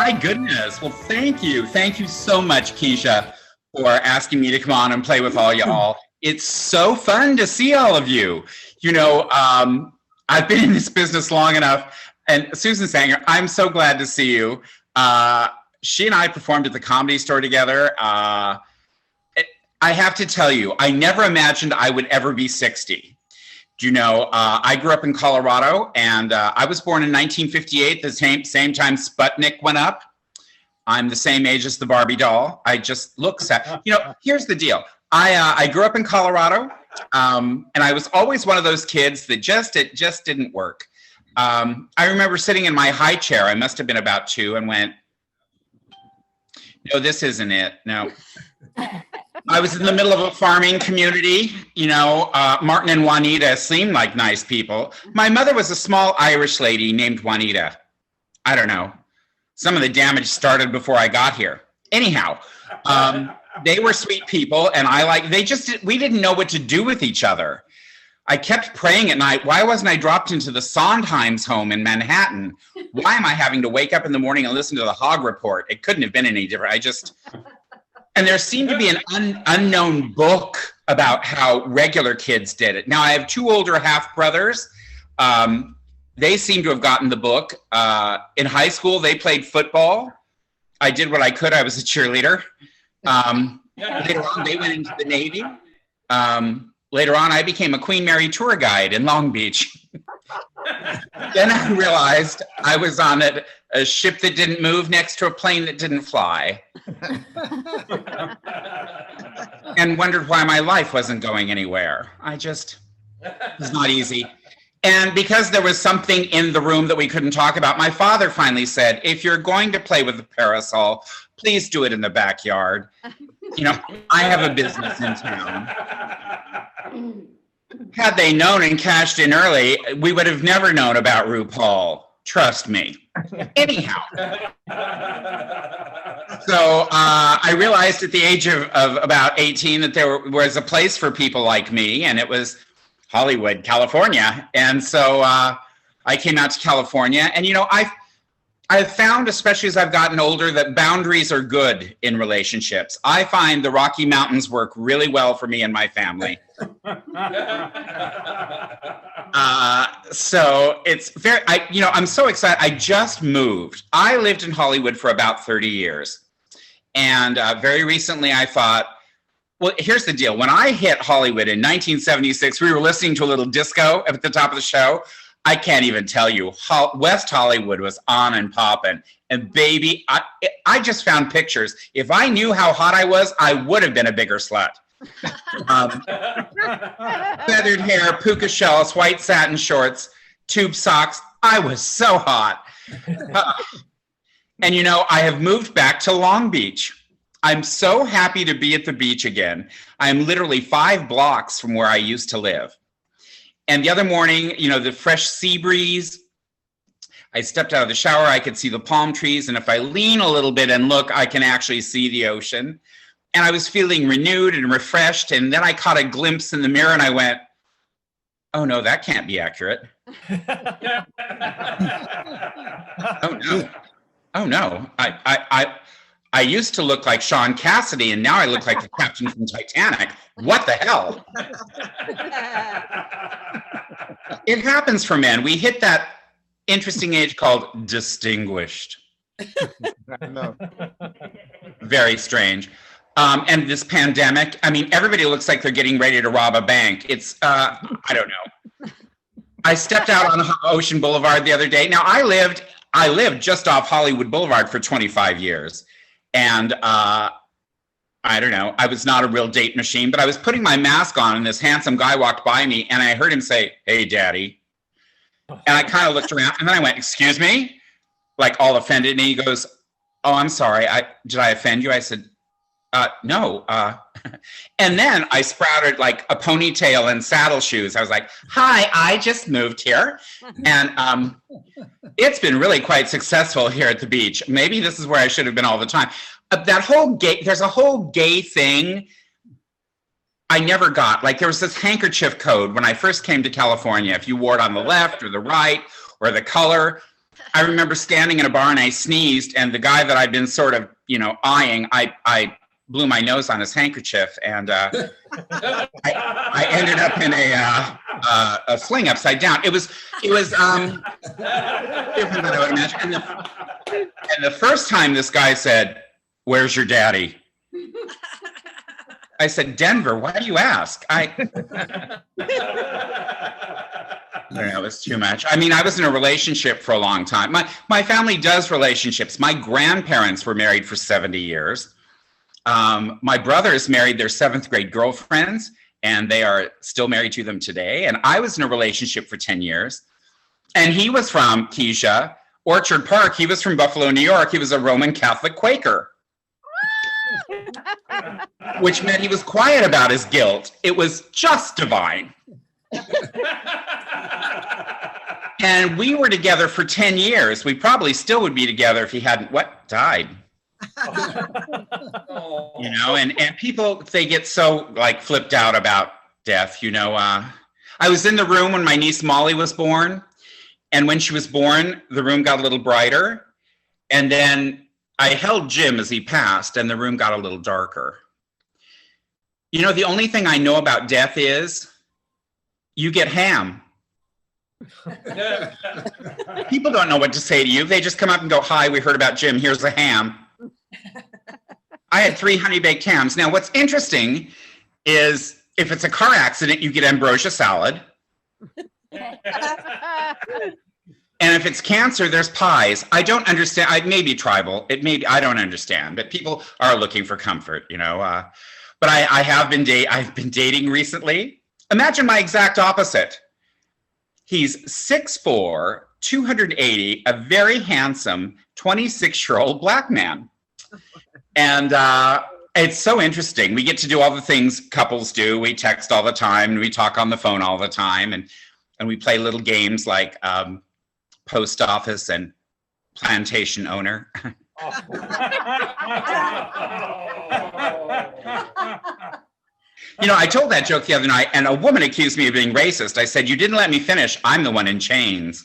My goodness. Well, thank you. Thank you so much, Keisha, for asking me to come on and play with all y'all. It's so fun to see all of you. You know, I've been in this business long enough, and Susan Sanger, I'm so glad to see you. She and I performed at the Comedy Store together. I have to tell you, I never imagined I would ever be 60. You know, I grew up in Colorado, and I was born in 1958, the same time Sputnik went up. I'm the same age as the Barbie doll. I just look sad. You know, here's the deal. I grew up in Colorado, and I was always one of those kids that it just didn't work. I remember sitting in my high chair. I must have been about 2 and went, no, this isn't it. No. I was in the middle of a farming community. You know, Martin and Juanita seemed like nice people. My mother was a small Irish lady named Juanita. I don't know. Some of the damage started before I got here. Anyhow, they were sweet people, and we didn't know what to do with each other. I kept praying at night, why wasn't I dropped into the Sondheim's home in Manhattan? Why am I having to wake up in the morning and listen to the Hog Report? It couldn't have been any different. And there seemed to be an unknown book about how regular kids did it. Now, I have 2 older half-brothers. They seem to have gotten the book. In high school, they played football. I did what I could. I was a cheerleader. Later on, they went into the Navy. Later on, I became a Queen Mary tour guide in Long Beach. Then I realized I was on a ship that didn't move next to a plane that didn't fly. And wondered why my life wasn't going anywhere. It was not easy. And because there was something in the room that we couldn't talk about, my father finally said, if you're going to play with the Parasol, please do it in the backyard. You know, I have a business in town. Had they known and cashed in early, we would have never known about RuPaul. Trust me. Anyhow. So I realized at the age of about 18 that there was a place for people like me, and it was Hollywood, California. And so I came out to California, and you know, I've found, especially as I've gotten older, that boundaries are good in relationships. I find the Rocky Mountains work really well for me and my family. So it's I'm so excited. I just moved. I lived in Hollywood for about 30 years. And very recently I thought, well, here's the deal. When I hit Hollywood in 1976, we were listening to a little disco at the top of the show. I can't even tell you. West Hollywood was on and popping. And baby, I just found pictures. If I knew how hot I was, I would have been a bigger slut. Feathered hair, puka shells, white satin shorts, tube socks. I was so hot. And you know, I have moved back to Long Beach. I'm so happy to be at the beach again. I'm literally 5 blocks from where I used to live. And the other morning, you know, the fresh sea breeze, I stepped out of the shower, I could see the palm trees, and if I lean a little bit and look, I can actually see the ocean. And I was feeling renewed and refreshed, and then I caught a glimpse in the mirror and I went, oh no, that can't be accurate. Oh no. Oh no. I used to look like Sean Cassidy, and now I look like the captain from Titanic. What the hell? It happens for men. We hit that interesting age called distinguished. I know. Very strange. And this pandemic, I mean, everybody looks like they're getting ready to rob a bank. It's, I don't know. I stepped out on Ocean Boulevard the other day. Now, I lived just off Hollywood Boulevard for 25 years. And I don't know, I was not a real date machine, but I was putting my mask on and this handsome guy walked by me and I heard him say, hey, daddy. And I kind of looked around and then I went, excuse me? Like all offended. And he goes, oh, I'm sorry. Did I offend you? I said, no. And then I sprouted like a ponytail and saddle shoes. I was like, hi, I just moved here. And it's been really quite successful here at the beach. Maybe this is where I should have been all the time. There's a whole gay thing I never got. Like there was this handkerchief code when I first came to California. If you wore it on the left or the right or the color, I remember standing in a bar and I sneezed, and the guy that I'd been sort of, eyeing, I blew my nose on his handkerchief, and I ended up in a sling upside down. It was different than I would imagine. And the first time this guy said, "Where's your daddy?" I said, "Denver. Why do you ask?" I don't know, it was too much. I mean, I was in a relationship for a long time. My family does relationships. My grandparents were married for 70 years. My brothers married their 7th grade girlfriends, and they are still married to them today. And I was in a relationship for 10 years. And he was from Keisha, Orchard Park. He was from Buffalo, New York. He was a Roman Catholic Quaker, which meant he was quiet about his guilt. It was just divine. And we were together for 10 years. We probably still would be together if he hadn't, died. And people, they get so like flipped out about death, I was in the room when my niece Molly was born. And when she was born, the room got a little brighter. And then I held Jim as he passed, and the room got a little darker. The only thing I know about death is you get ham. People don't know what to say to you. They just come up and go, "Hi, we heard about Jim. Here's a ham." I had 3 honey-baked hams. Now, what's interesting is if it's a car accident, you get ambrosia salad. And if it's cancer, there's pies. I don't understand. It may be tribal. I don't understand. But people are looking for comfort, But I've been dating recently. Imagine my exact opposite. He's 6'4", 280, a very handsome 26-year-old black man. And it's so interesting. We get to do all the things couples do. We text all the time, and we talk on the phone all the time, and we play little games like post office and plantation owner. I told that joke the other night, and a woman accused me of being racist. I said, "You didn't let me finish. I'm the one in chains."